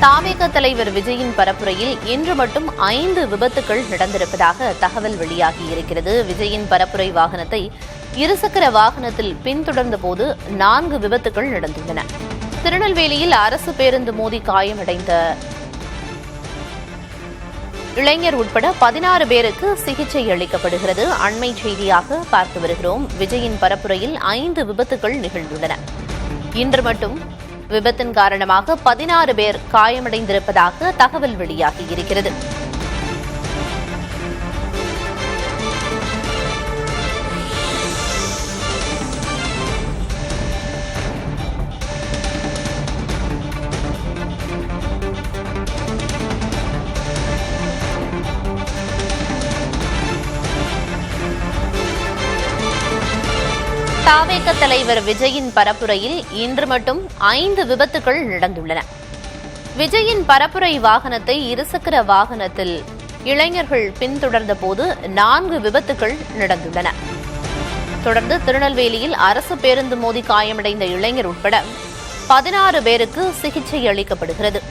தாவேக தலைவர் விஜயின் பரப்புரையில் இன்று மட்டும் 5 விபத்துகள் நடந்திருப்பதாக தகவல் வெளியாகியிருக்கிறது. விஜயின் பரப்புரை வாகனத்தை இருசக்கர வாகனத்தில் பின்தொடர்ந்த போது 4 விபத்துகள் நடந்துள்ளன. திருநெல்வேலியில் அரசு பேருந்து மோதி காயமடைந்த இளைஞர் உட்பட 16 பேருக்கு சிகிச்சை அளிக்கப்படுகிறது. அண்மை செய்தியாக பார்த்து வருகிறோம். விஜயின் பரப்புரையில் 5 விபத்துகள் நிகழ்ந்துள்ளன. இன்று மட்டும் விபத்தின் காரணமாக 16 பேர் காயமடைந்திருப்பதாக தகவல் வெளியாகியிருக்கிறது. தாவேக தலைவர் விஜயின் பரப்புரையில் இன்று மட்டும் 5 விபத்துகள் நடந்துள்ளன. விஜயின் பரப்புரை வாகனத்தை இருசக்கர வாகனத்தில் இளைஞர்கள் பின்தொடர்ந்த போது 4 விபத்துகள் நடந்துள்ளன. தொடர்ந்து திருநெல்வேலியில் அரசு பேருந்து மோதி காயமடைந்த இளைஞர் உட்பட 16 பேருக்கு சிகிச்சை அளிக்கப்படுகிறது.